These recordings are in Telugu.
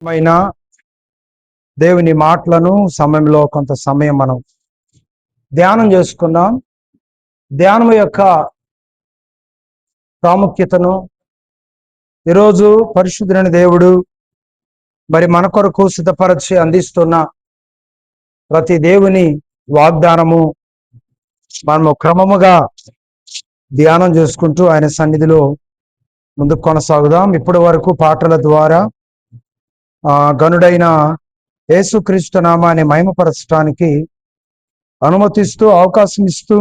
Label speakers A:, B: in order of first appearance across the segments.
A: మైన దేవుని మాటలను సమయంలో కొంత సమయం మనం ధ్యానం చేసుకుందాం. ధ్యానం యొక్క ప్రాముఖ్యతను ఈరోజు పరిశుద్ధుడైన దేవుడు మరి మన కొరకు సిద్ధపరచి అందిస్తున్న ప్రతి దేవుని వాగ్దానము మనము క్రమముగా ధ్యానం చేసుకుంటూ ఆయన సన్నిధిలో ముందుకు కొనసాగుదాం. ఇప్పటి వరకు పాటల ద్వారా గనుడైన యేసుక్రీస్తు నామాన్ని మహిమపరచడానికి అనుమతిస్తూ అవకాశం ఇస్తూ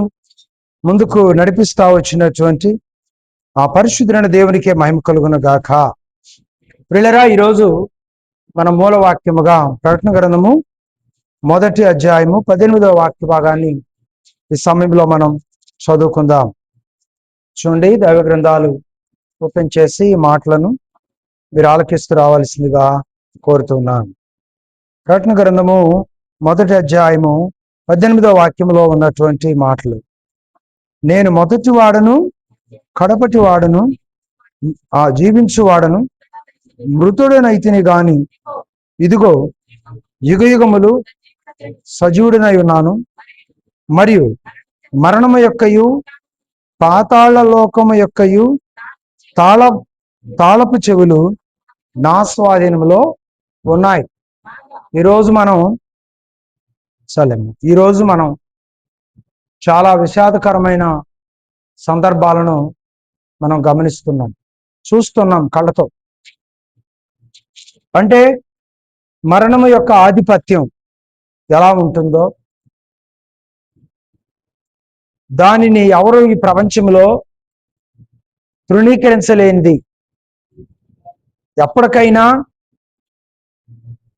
A: ముందుకు నడిపిస్తా వచ్చినటువంటి ఆ పరిశుద్ధుడైన దేవునికే మహిమ కలుగును గాక. ప్రియులారా, ఈరోజు మన మూలవాక్యముగా ప్రకటన గ్రంథము 1వ అధ్యాయము 18వ వాక్య భాగాన్ని ఈ సమయంలో మనం చదువుకుందాం. చూడండి, దైవ గ్రంథాలు ఓపెన్ చేసి ఈ మాటలను మీరు ఆలకిస్తూ రావాల్సిందిగా కోరుతున్నాను. ప్రకటన గ్రంథము 1వ అధ్యాయము 18వ వాక్యంలో ఉన్నటువంటి మాటలు: నేను మొదటి వాడను కడపటి వాడను, ఆ జీవించు వాడను, మృతుడనైతిని గాని ఇదిగో యుగయుగములు సజీవుడనై ఉన్నాను, మరియు మరణము యొక్కయు పాతాళ లోకము యొక్కయు తాళపు చెవులు నా స్వాధీనంలో ఉన్నాయి. ఈరోజు మనం చాలా విషాదకరమైన సందర్భాలను మనం గమనిస్తున్నాం, చూస్తున్నాం కళ్ళతో. అంటే మరణము యొక్క ఆధిపత్యం ఎలా ఉంటుందో దానిని ఎవరు ఈ ప్రపంచంలో తృణీకరించలేనిది. ఎప్పటికైనా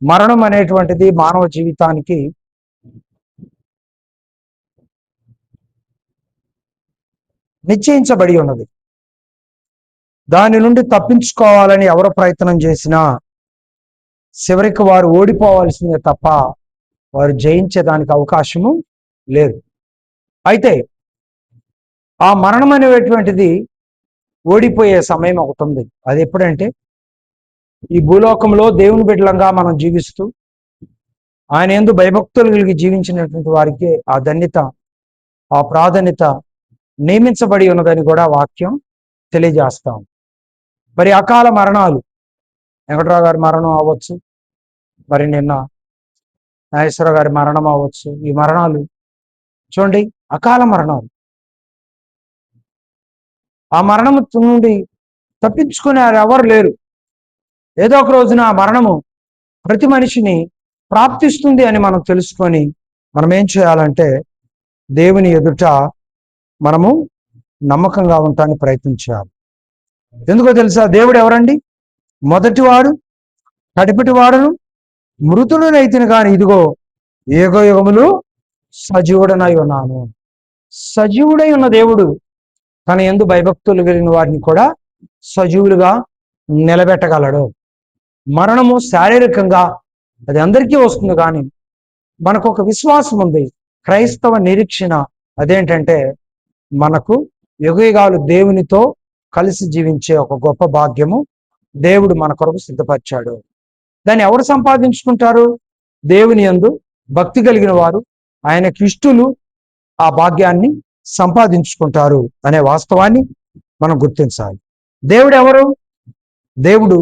A: మరణం అనేటువంటిది మానవ జీవితానికి నిశ్చయించబడి ఉన్నది. దాని నుండి తప్పించుకోవాలని ఎవరు ప్రయత్నం చేసినా చివరికి వారు ఓడిపోవాల్సిందే తప్ప వారు జయించేదానికి అవకాశము లేదు. అయితే ఆ మరణం అనేటువంటిది ఓడిపోయే సమయం అవుతుంది. అది ఎప్పుడంటే ఈ భూలోకంలో దేవుని బిడ్డలంగా మనం జీవిస్తూ ఆయన యందు భయభక్తులు కలిగి జీవించినటువంటి వారికి ఆ ధన్యత, ఆ ప్రాధాన్యత నియమించబడి ఉన్నదని కూడా వాక్యం తెలియజేస్తాం. మరి అకాల మరణాలు, వెంకటరావు గారి మరణం అవ్వచ్చు, మరి నిన్న నాగేశ్వరరావు గారి మరణం అవ్వచ్చు. ఈ మరణాలు చూడండి, అకాల మరణాలు. ఆ మరణం నుండి తప్పించుకునే ఎవరు లేరు. ఏదో ఒక రోజున ఆ మరణము ప్రతి మనిషిని ప్రాప్తిస్తుంది అని మనం తెలుసుకొని మనం ఏం చేయాలంటే దేవుని ఎదుట మనము నమ్మకంగా ఉండటానికి ప్రయత్నించాలి. ఎందుకో తెలుసా? దేవుడు ఎవరండి? మొదటివాడు కడపటి వాడును, మృతుడనైతిని కానీ ఇదిగో యుగయుగములు సజీవుడనై ఉన్నాను. సజీవుడై ఉన్న దేవుడు తన యందు భయభక్తులు కలిగిన వారిని కూడా సజీవులుగా నిలబెట్టగలడు. మరణము శారీరకంగా అది అందరికీ వస్తుంది, కానీ మనకు ఒక విశ్వాసం ఉంది, క్రైస్తవ నిరీక్షణ. అదేంటంటే మనకు యుగయుగాలు దేవునితో కలిసి జీవించే ఒక గొప్ప భాగ్యము దేవుడు మన కొరకు సిద్ధపరిచాడు. దాన్ని ఎవరు సంపాదించుకుంటారు? దేవుని యందు భక్తి కలిగిన వారు, ఆయనకి ఇష్టలు ఆ భాగ్యాన్ని సంపాదించుకుంటారు అనే వాస్తవాన్ని మనం గుర్తించాలి. దేవుడు ఎవరు? దేవుడు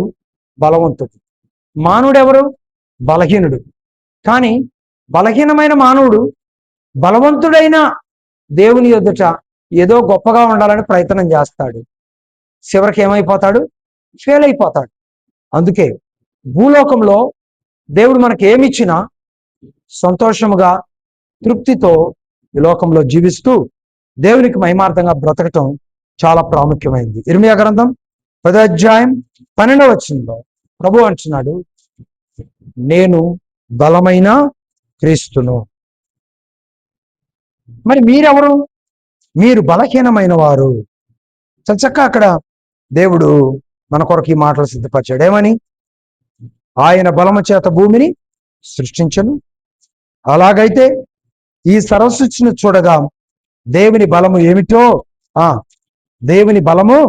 A: బలవంతుడు. మానవుడు ఎవరు? బలహీనుడు. కానీ బలహీనమైన మానవుడు బలవంతుడైన దేవుని ఎదుట ఏదో గొప్పగా ఉండాలని ప్రయత్నం చేస్తాడు. చివరికి ఏమైపోతాడు? ఫెయిల్ అయిపోతాడు. అందుకే భూలోకంలో దేవుడు మనకి ఏమిచ్చినా సంతోషముగా, తృప్తితో ఈ లోకంలో జీవిస్తూ దేవునికి మహిమార్థంగా బ్రతకటం చాలా ప్రాముఖ్యమైంది. ఇర్మియా గ్రంథం 10వ అధ్యాయం 12వ వచనంలో ప్రభు అంటున్నాడు, నేను బలమైన క్రీస్తును. మరి మీరెవరు? మీరు బలహీనమైన వారు. చక్కగా అక్కడ దేవుడు మన కొరకు ఈ మాటలు సిద్ధపరిచాడు. ఏమని? ఆయన బలము చేత భూమిని సృష్టించను. అలాగైతే ఈ సర్వసృష్టిని చూడగా దేవుని బలము ఏమిటో దేవుని బలము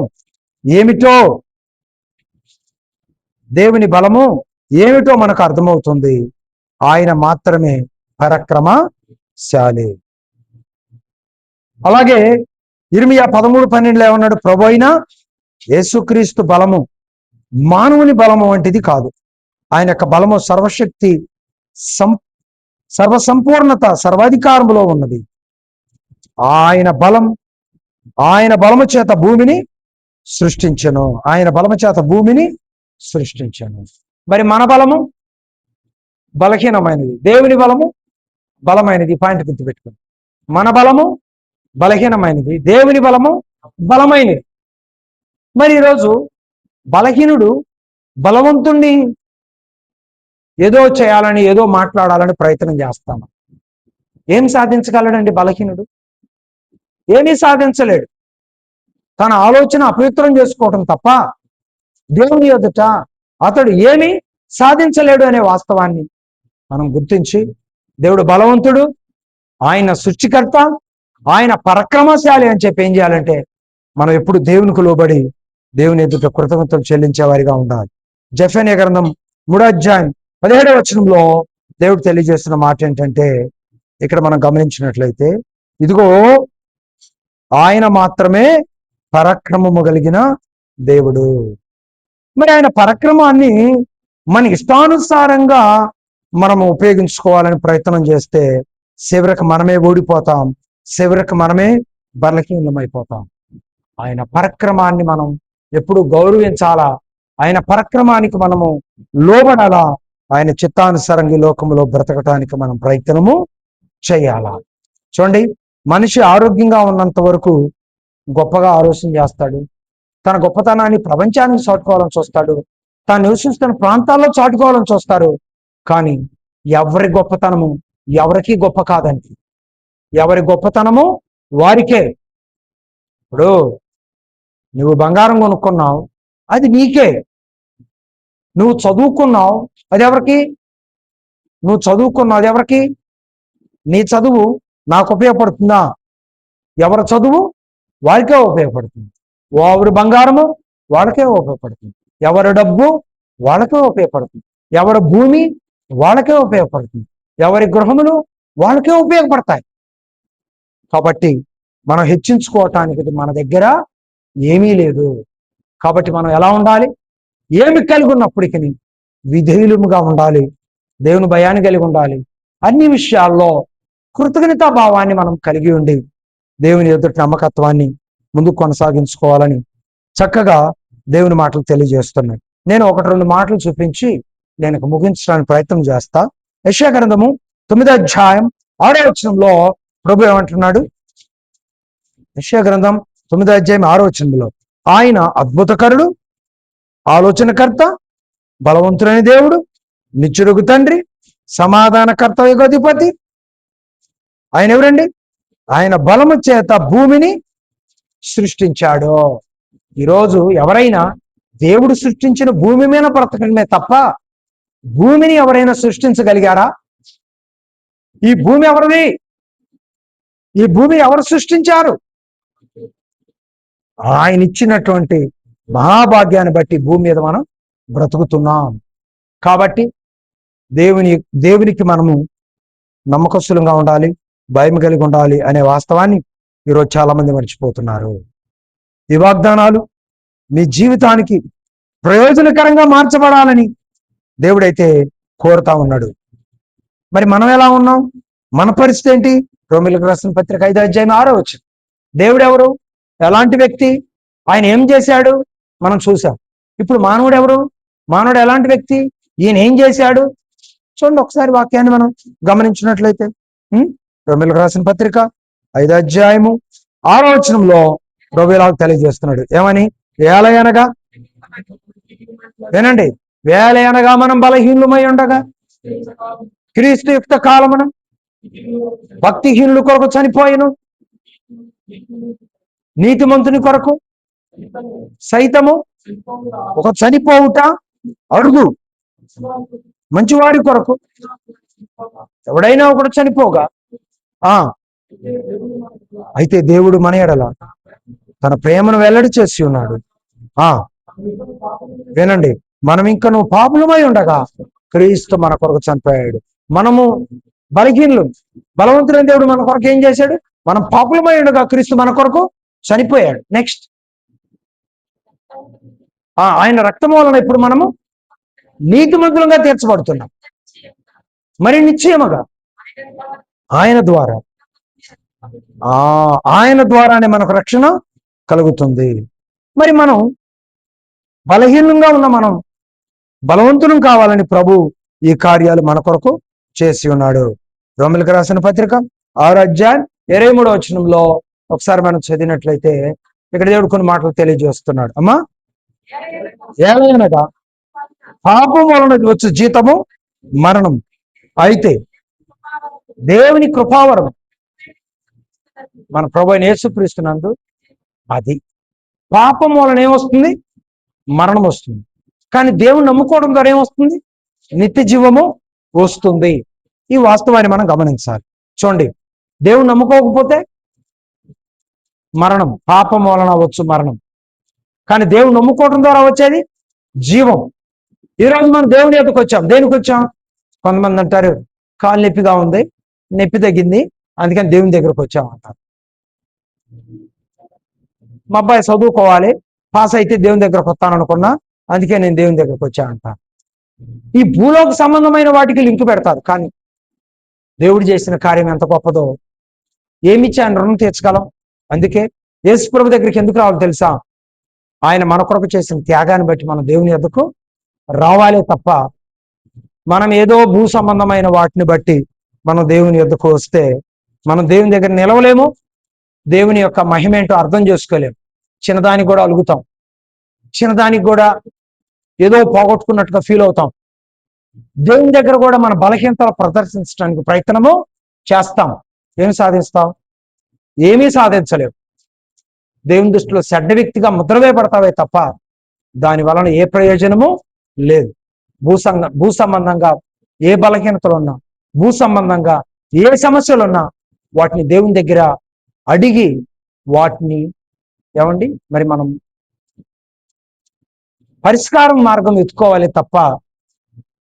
A: ఏమిటో దేవుని బలము ఏమిటో మనకు అర్థమవుతుంది. ఆయన మాత్రమే పరాక్రమశాలి. అలాగే ఇర్మియా 13:12 ఏమన్నాడు? ప్రభు అయిన యేసుక్రీస్తు బలము మానవుని బలము వంటిది కాదు. ఆయన యొక్క బలము సర్వశక్తి, సర్వసంపూర్ణత, సర్వాధికారములో ఉన్నది. ఆయన బలము చేత భూమిని సృష్టించను. ఆయన బలము చేత భూమిని సృష్టించను. మరి మన బలము బలహీనమైనది, దేవుని బలము బలమైనది. పాయింట్ గుర్తుపెట్టుకుని, మన బలము బలహీనమైనది, దేవుని బలము బలమైనది. మరి ఈరోజు బలహీనుడు బలవంతుణ్ణి ఏదో చేయాలని, ఏదో మాట్లాడాలని ప్రయత్నం చేస్తాను. ఏం సాధించగలడండి బలహీనుడు? ఏమీ సాధించలేడు. తన ఆలోచన అపవిత్రం చేసుకోవటం తప్ప దేవుని ఎదుట అతడు ఏమీ సాధించలేడు అనే వాస్తవాన్ని మనం గుర్తించి, దేవుడు బలవంతుడు, ఆయన సృష్టికర్త, ఆయన పరాక్రమశాలి అని చెప్పి ఏం చేయాలంటే మనం ఎప్పుడు దేవునికి లోబడి దేవుని ఎదుట కృతజ్ఞతలు చెల్లించే వారిగా ఉండాలి. జెఫన్యా గ్రంథం 3:17 దేవుడు తెలియజేస్తున్న మాట ఏంటంటే, ఇక్కడ మనం గమనించినట్లయితే, ఇదిగో ఆయన మాత్రమే పరాక్రమము కలిగిన దేవుడు. మరి ఆయన పరాక్రమాన్ని మన ఇష్టానుసారంగా మనము ఉపయోగించుకోవాలని ప్రయత్నం చేస్తే చివరికి మనమే ఓడిపోతాం, చివరికి మనమే బలహీనమైపోతాం. ఆయన పరాక్రమాన్ని మనం ఎప్పుడు గౌరవించాలా, ఆయన పరాక్రమానికి మనము లోబడాలా, ఆయన చిత్తానుసారంగా ఈ లోకంలో బ్రతకటానికి మనం ప్రయత్నము చేయాలా. చూడండి, మనిషి ఆరోగ్యంగా ఉన్నంత వరకు గొప్పగా ఆలోచన చేస్తాడు, తన గొప్పతనాన్ని ప్రపంచానికి చాటుకోవాలని చూస్తాడు, తాను నివసిస్తున్న ప్రాంతాల్లో చాటుకోవాలని చూస్తారు. కానీ ఎవరి గొప్పతనము ఎవరికి గొప్ప కాదండి. ఎవరి గొప్పతనము వారికే. ఇప్పుడు నువ్వు బంగారం కొనుక్కున్నావు, అది నీకే. నువ్వు చదువుకున్నావు, అది ఎవరికి? నువ్వు చదువుకున్నావు, అది ఎవరికి? నీ చదువు నాకు ఉపయోగపడుతుందా? ఎవరి చదువు వారికే ఉపయోగపడుతుంది. ఎవరి బంగారము వాళ్ళకే ఉపయోగపడుతుంది, ఎవరి డబ్బు వాళ్ళకే ఉపయోగపడుతుంది, ఎవరి భూమి వాళ్ళకే ఉపయోగపడుతుంది, ఎవరి గృహములు వాళ్ళకే ఉపయోగపడతాయి. కాబట్టి మనం హెచ్చించుకోవటానికి మన దగ్గర ఏమీ లేదు. కాబట్టి మనం ఎలా ఉండాలి? ఏమి కలిగి ఉన్నప్పటికీ విధేయులుగా ఉండాలి, దేవుని భయాన్ని కలిగి ఉండాలి. అన్ని విషయాల్లో కృతజ్ఞతా భావాన్ని మనం కలిగి ఉండి దేవుని ఎదుటి నమ్మకత్వాన్ని ముందుకు కొనసాగించుకోవాలని చక్కగా దేవుని మాటలు తెలియజేస్తున్నాయి. నేను 1-2 మాటలు చూపించి నేను ముగించడానికి ప్రయత్నం చేస్తా. యెషయా గ్రంథము 9:6 ప్రభు ఏమంటున్నాడు? యెషయా గ్రంథం 9:6 ఆయన అద్భుతకరుడు, ఆలోచనకర్త, బలవంతుడైన దేవుడు, నిత్యుడుగు తండ్రి, సమాధానకర్త, యుగాధిపతి. ఆయన ఎవరండి? ఆయన బలము చేత భూమిని సృష్టించాడు. ఈరోజు ఎవరైనా దేవుడు సృష్టించిన భూమి మీద బ్రతకడమే తప్ప భూమిని ఎవరైనా సృష్టించగలిగారా? ఈ భూమి ఎవరిది? ఈ భూమి ఎవరు సృష్టించారు? ఆయన ఇచ్చినటువంటి మహాభాగ్యాన్ని బట్టి భూమి మీద మనం బ్రతుకుతున్నాం. కాబట్టి దేవునికి మనము నమ్మకస్తులంగా ఉండాలి, భయం కలిగి ఉండాలి అనే వాస్తవాన్ని ఈరోజు చాలా మంది మర్చిపోతున్నారు. ఈ వాగ్దానాలు మీ జీవితానికి ప్రయోజనకరంగా మార్చబడాలని దేవుడైతే కోరుతా ఉన్నాడు. మరి మనం ఎలా ఉన్నాం? మన పరిస్థితి ఏంటి? రోమీయులకు రాసిన పత్రిక 5:6 దేవుడు ఎవరు? ఎలాంటి వ్యక్తి? ఆయన ఏం చేశాడు మనం చూసాం. ఇప్పుడు మానవుడు ఎవరు? మానవుడు ఎలాంటి వ్యక్తి? ఈయన ఏం చేశాడు? చూడండి ఒకసారి వాక్యాన్ని మనం గమనించినట్లయితే, రోమీయులకు రాసిన పత్రిక 5:6 ప్రభువులాగా తెలియజేస్తున్నాడు. ఏమని? వేలయనగా, వినండి, వేలయనగా మనం బలహీనులమై ఉండగా క్రీస్తు యుక్త కాలమున భక్తిహీనుల కొరకు చనిపోయిను, నీతిమంతుని కొరకు సైతము ఒక చనిపోవుట అడుగు, మంచివాడి కొరకు ఎవడైనా ఒకడు చనిపోగా అయితే దేవుడు మన ఎడల తన ప్రేమను వెల్లడి చేసి ఉన్నాడు. వినండి, మనం ఇంకను పాపులమై ఉండగా క్రీస్తు మన కొరకు చనిపోయాడు. మనము బలహీనులు, బలవంతులైన దేవుడు మన కొరకు ఏం చేశాడు? మనం పాపులమై ఉండగా క్రీస్తు మన కొరకు చనిపోయాడు. నెక్స్ట్, ఆయన రక్తం వలన ఇప్పుడు మనము నీతిమంతులుగా తీర్చబడుతున్నాం. మరి నిశ్చయముగా ఆయన ద్వారా ఆయన ద్వారానే మనకు రక్షణ కలుగుతుంది. మరి మనం బలహీనంగా ఉన్న మనం బలవంతులం కావాలని ప్రభు ఈ కార్యాలు మన కొరకు చేసి ఉన్నాడు. రోమీయులకు రాసిన పత్రిక 6:23 ఒకసారి మనం చదివినట్లయితే ఇక్కడ దేవుడు కొన్ని మాటలు తెలియజేస్తున్నాడు. అమ్మా, ఏలయనగా పాపం వలన వచ్చే జీతము మరణం, అయితే దేవుని కృపావరం మన ప్రభు అయిన యేసుక్రీస్తునందు అది. పాపం వలన ఏమొస్తుంది? మరణం వస్తుంది. కానీ దేవుని నమ్ముకోవడం ద్వారా ఏమొస్తుంది? నిత్య జీవము వస్తుంది. ఈ వాస్తవాన్ని మనం గమనించాలి. చూడండి, దేవుని నమ్ముకోకపోతే మరణం, పాపం వలన వచ్చు మరణం. కానీ దేవుని నమ్ముకోవడం ద్వారా వచ్చేది జీవం. ఈరోజు మనం దేవుని ఎదుకు వచ్చాం. దేనికి వచ్చాం? కొంతమంది అంటారు, కాలు నొప్పిగా ఉంది, నొప్పి తగ్గింది, అందుకని దేవుని దగ్గరకు వచ్చాం అంటారు. మా అబ్బాయి చదువుకోవాలి, పాస్ అయితే దేవుని దగ్గరకు వస్తాను అనుకున్నా, అందుకే నేను దేవుని దగ్గరకు వచ్చా అంటాను. ఈ భూలోక సంబంధమైన వాటికి లింక్ పెడతారు. కానీ దేవుడు చేసిన కార్యం ఎంత గొప్పదో, ఏమిచ్చి ఆయన రుణం తీర్చగలం. అందుకే యేసు ప్రభు దగ్గరికి ఎందుకు రావాలి తెలుసా? ఆయన మన కొరకు చేసిన త్యాగాన్ని బట్టి మనం దేవుని యొద్దకు రావాలే తప్ప మనం ఏదో భూ సంబంధమైన వాటిని బట్టి మనం దేవుని యొద్దకు వస్తే మనం దేవుని దగ్గర నిలవలేము. దేవుని యొక్క మహిమ ఏంటో అర్థం చేసుకోలేము. చిన్నదానికి కూడా అలుగుతాం, చిన్నదానికి కూడా ఏదో పోగొట్టుకున్నట్టుగా ఫీల్ అవుతాం. దేవుని దగ్గర కూడా మన బలహీనతలు ప్రదర్శించడానికి ప్రయత్నము చేస్తాం. ఏమి సాధిస్తాం? ఏమీ సాధించలేవు. దేవుని దృష్టిలో చెడ్డ వ్యక్తిగా ముద్రవే పడతావే తప్ప దాని వలన ఏ ప్రయోజనము లేదు. భూ సంబంధంగా ఏ బలహీనతలు ఉన్నా, భూ సంబంధంగా ఏ సమస్యలు ఉన్నా వాటిని దేవుని దగ్గర అడిగి వాటిని మరి మనం పరిష్కారం మార్గం ఎత్తుకోవాలి తప్ప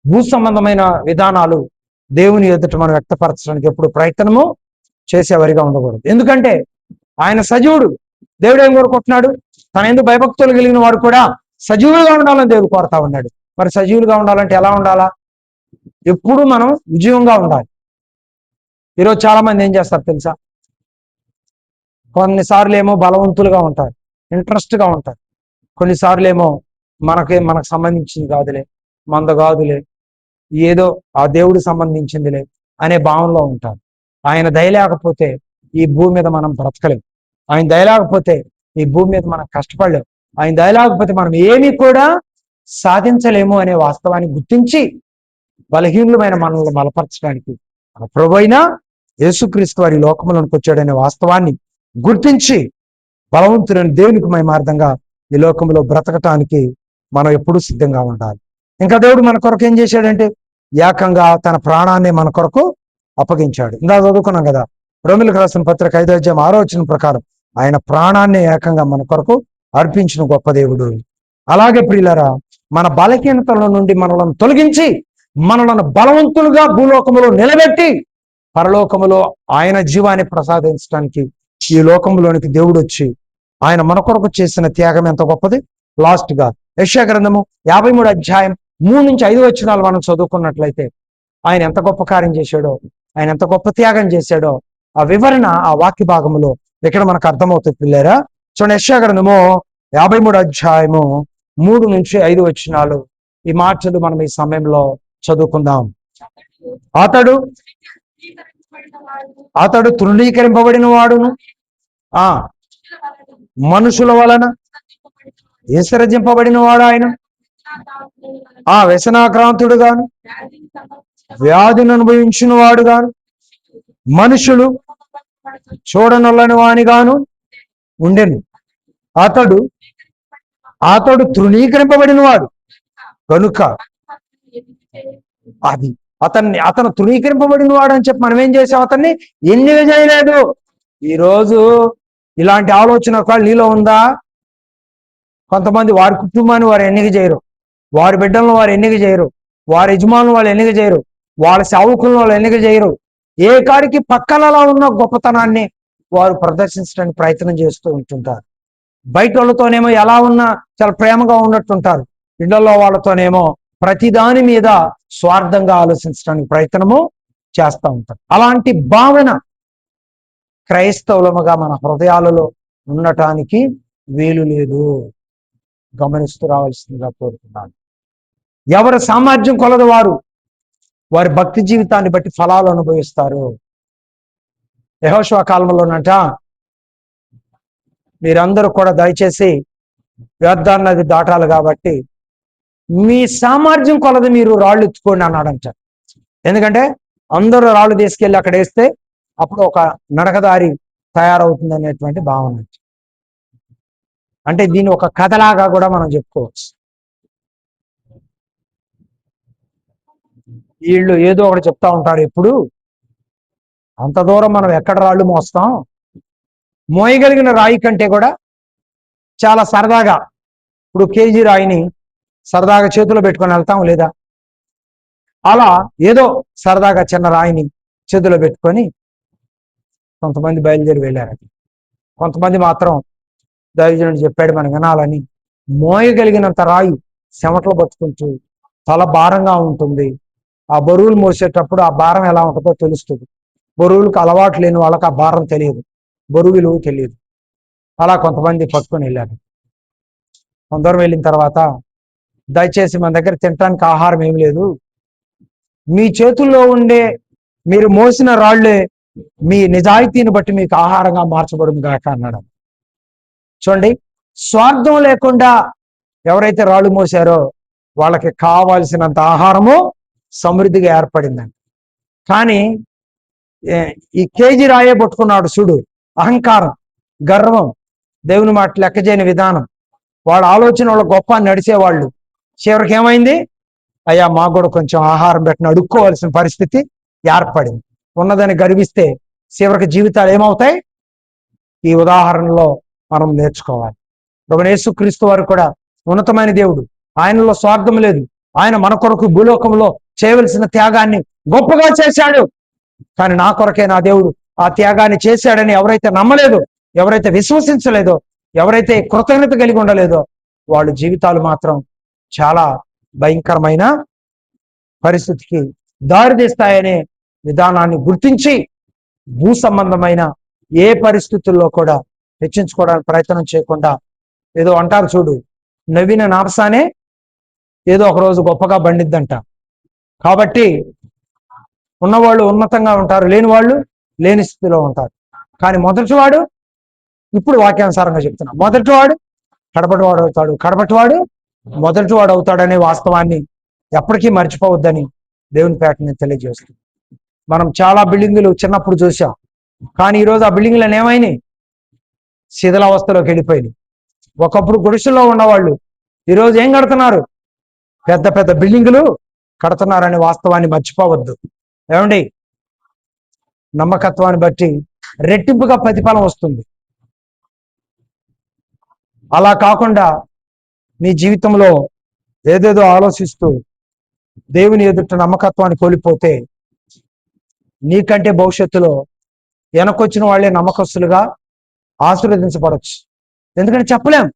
A: భూ సంబంధమైన విధానాలు దేవుని ఎదుట మనం వ్యక్తపరచడానికి ఎప్పుడు ప్రయత్నము చేసేవారిగా ఉండకూడదు. ఎందుకంటే ఆయన సజీవుడు. దేవుడు ఏం కోరుకుంటున్నాడు? తన ఎందుకు భయభక్తులు కలిగిన వాడు కూడా సజీవులుగా ఉండాలని దేవుడు కోరుతా ఉన్నాడు. మరి సజీవులుగా ఉండాలంటే ఎలా ఉండాలా? ఎప్పుడు మనం విజయంగా ఉండాలి. ఈరోజు చాలా మంది ఏం చేస్తారు తెలుసా? కొన్నిసార్లు ఏమో బలవంతులుగా ఉంటారు, ఇంట్రెస్ట్గా ఉంటారు. కొన్నిసార్లు ఏమో మనకు సంబంధించింది కాదులే, మంద కాదులే, ఏదో ఆ దేవుడు సంబంధించిందిలే అనే భావంలో ఉంటారు. ఆయన దయ లేకపోతే ఈ భూమి మీద మనం బ్రతకలేం. ఆయన దయ లేకపోతే ఈ భూమి మీద మనం కష్టపడలేం. ఆయన దయ లేకపోతే మనం ఏమీ కూడా సాధించలేము అనే వాస్తవాన్ని గుర్తించి బలహీనులమైన మనల్ని బలపరచడానికి మన ప్రభు అయిన యేసుక్రీస్తు వారి లోకంలోనికి వచ్చాడనే వాస్తవాన్ని గుర్తించి బలవంతులైన దేవునికి మహిమార్థంగా ఈ లోకంలో బ్రతకటానికి మనం ఎప్పుడూ సిద్ధంగా ఉండాలి. ఇంకా దేవుడు మన కొరకు ఏం చేశాడంటే ఏకంగా తన ప్రాణాన్ని మన కొరకు అప్పగించాడు. ఇందా చదువుకున్నాం కదా, రోమీయులకు రాసిన పత్రిక 5:6 ప్రకారం ఆయన ప్రాణాన్ని ఏకంగా మన కొరకు అర్పించిన గొప్ప దేవుడు. అలాగే ప్రియులారా, మన బలహీనతల నుండి మనలను తొలగించి మనలను బలవంతులుగా భూలోకములో నిలబెట్టి పరలోకములో ఆయన జీవాన్ని ప్రసాదించడానికి ఈ లోకంలోనికి దేవుడు వచ్చి ఆయన మన కొరకు చేసిన త్యాగం ఎంత గొప్పది. లాస్ట్ గా యెషయా గ్రంథము 53:3-5 మనం చదువుకున్నట్లయితే ఆయన ఎంత గొప్ప కార్యం చేశాడో, ఆయన ఎంత గొప్ప త్యాగం చేశాడో ఆ వివరణ ఆ వాక్య భాగంలో ఇక్కడ మనకు అర్థమవుతుంది పిల్లారా. చూడండి, యెషయా గ్రంథము 53:3-5 ఈ మాటలు మనం ఈ సమయంలో చదువుకుందాం. అతడు తృణీకరింపబడిన వాడును, మనుషుల వలన విసర్జింపబడిన వాడు, ఆయన వ్యసనాక్రాంతుడు గాను వ్యాధిని అనుభవించిన వాడు గాను మనుషులు చూడనొల్లని వానిగాను ఉండెను. అతడు తృణీకరింపబడిన వాడు కనుక అతను తృణీకరింపబడిన వాడు అని చెప్పి మనం ఏం చేసాం? అతన్ని ఎన్నిక చేయలేదు. ఈరోజు ఇలాంటి ఆలోచన ఒకవేళ నీలో ఉందా? కొంతమంది వారి కుటుంబాన్ని వారు ఎన్నిక చేయరు. వారి బిడ్డలను వారు ఎన్నిక చేయరు, వారి యజమానులు వాళ్ళు ఎన్నిక చేయరు, వాళ్ళ సేవకులను వాళ్ళు ఎన్నిక చేయరు. ఏ కాడికి పక్కనలా ఉన్న గొప్పతనాన్ని వారు ప్రదర్శించడానికి ప్రయత్నం చేస్తూ ఉంటుంటారు. బయట వాళ్ళతోనేమో ఎలా ఉన్నా చాలా ప్రేమగా ఉన్నట్టుంటారు, ఇళ్లలో వాళ్ళతోనేమో ప్రతిదాని మీద స్వార్థంగా ఆలోచించడానికి ప్రయత్నము చేస్తూ ఉంటారు. అలాంటి భావన క్రైస్తవులముగా మన హృదయాలలో ఉండటానికి వీలు లేదు. గమనిస్తూ రావాల్సిందిగా కోరుతున్నాను. ఎవరి సామర్థ్యం కొలదు వారి భక్తి జీవితాన్ని బట్టి ఫలాలు అనుభవిస్తారు. యెహోషువ కాలంలోనంట మీరందరూ కూడా దయచేసి యొర్దాను నది దాటాలి కాబట్టి మీ సామర్థ్యం కొలది మీరు రాళ్ళు ఎత్తుకోండి అన్నాడంట. ఎందుకంటే అందరూ రాళ్ళు తీసుకెళ్ళి అక్కడ వేస్తే అప్పుడు ఒక నడకదారి తయారవుతుంది అనేటువంటి భావన. అంటే దీన్ని ఒక కథలాగా కూడా మనం చెప్పుకోవచ్చు. వీళ్ళు ఏదో ఒకటి చెప్తా ఉంటారు ఎప్పుడు, అంత దూరం మనం ఎక్కడ రాళ్ళు మోస్తాం, మోయగలిగిన రాయి కంటే కూడా చాలా సరదాగా ఇప్పుడు కేజీ రాయిని సరదాగా చేతిలో పెట్టుకొని వెళ్తాం లేదా, అలా ఏదో సరదాగా చిన్న రాయిని చేతిలో పెట్టుకొని కొంతమంది బయలుదేరి వెళ్ళారు. కొంతమంది మాత్రం దైవజనుడు చెప్పాడు మనం వినాలని మోయగలిగినంత రాయి చెమటలు పట్టుకుంటూ తల భారంగా ఉంటుంది. ఆ బరువులు మోసేటప్పుడు ఆ భారం ఎలా ఉంటుందో తెలుస్తుంది. బరువులకు అలవాటు లేని వాళ్ళకి ఆ భారం తెలియదు, బరువులు తెలియదు. అలా కొంతమంది పట్టుకొని వెళ్ళారు. కొందరు వెళ్ళిన తర్వాత దయచేసి మన దగ్గర తినడానికి ఆహారం ఏమి లేదు, మీ చేతుల్లో ఉండే మీరు మోసిన రాళ్లే మీ నిజాయితీని బట్టి మీకు ఆహారంగా మార్చబడును గాక అన్నాడు. చూడండి, స్వార్థం లేకుండా ఎవరైతే రాళ్ళు మోసారో వాళ్ళకి కావాల్సినంత ఆహారము సమృద్ధిగా ఏర్పడిందండి. కానీ ఈ కేజీ రాయే పట్టుకున్నాడు చూడు, అహంకారం, గర్వం, దేవుని మాట లెక్క చేయని విధానం, వాళ్ళ ఆలోచన వాళ్ళ గొప్ప నడిచేవాళ్ళు చివరికి ఏమైంది, అయ్యా మాకు కూడా కొంచెం ఆహారం పెట్టిన అడుక్కోవాల్సిన పరిస్థితి ఏర్పడింది. ఉన్నదని గర్విస్తే చివరికి జీవితాలు ఏమవుతాయి? ఈ ఉదాహరణలో మనం నేర్చుకోవాలి. ప్రభువైన యేసుక్రీస్తు వారు కూడా ఉన్నతమైన దేవుడు, ఆయనలో స్వార్థం లేదు. ఆయన మన కొరకు భూలోకంలో చేయవలసిన త్యాగాన్ని గొప్పగా చేశాడు. కానీ నా కొరకే నా దేవుడు ఆ త్యాగాన్ని చేశాడని ఎవరైతే నమ్మలేదో, ఎవరైతే విశ్వసించలేదో, ఎవరైతే కృతజ్ఞత కలిగి ఉండలేదో వాళ్ళ జీవితాలు మాత్రం చాలా భయంకరమైన పరిస్థితికి దారితీస్తాయనే విధానాన్ని గుర్తించి భూ సంబంధమైన ఏ పరిస్థితుల్లో కూడా హెచ్చించుకోవడానికి ప్రయత్నం చేయకుండా, ఏదో అంటారు చూడు, నవ్విన నాపసానే ఏదో ఒక రోజు గొప్పగా బండిద్దంట. కాబట్టి ఉన్నవాళ్ళు ఉన్నతంగా ఉంటారు, లేని వాళ్ళు లేని స్థితిలో ఉంటారు. కానీ మొదటివాడు, ఇప్పుడు వాక్యానుసారంగా చెప్తున్నా, మొదటివాడు కడపటివాడు అవుతాడు, కడపటివాడు మొదటివాడు అవుతాడనే వాస్తవాన్ని ఎప్పటికీ మర్చిపోవద్దని దేవుని పేట నేను తెలియజేస్తుంది. మనం చాలా బిల్డింగులు చిన్నప్పుడు చూసాం, కానీ ఈరోజు ఆ బిల్డింగులను ఏమైనాయి? శిథిలావస్థలోకి వెళ్ళిపోయినాయి. ఒకప్పుడు గుడిసెల్లో ఉన్నవాళ్ళు ఈరోజు ఏం కడుతున్నారు? పెద్ద పెద్ద బిల్డింగులు కడుతున్నారనే వాస్తవాన్ని మర్చిపోవద్దు. ఏమండి, నమ్మకత్వాన్ని బట్టి రెట్టింపుగా ప్రతిఫలం వస్తుంది. అలా కాకుండా నీ జీవితంలో ఏదేదో ఆలోచిస్తూ దేవుని ఎదుట నమ్మకత్వాన్ని కోల్పోతే నీకంటే భవిష్యత్తులో వెనకొచ్చిన వాళ్ళే నమ్మకస్తులుగా ఆశీర్వదించబడచ్చు. ఎందుకంటే చెప్పలేం,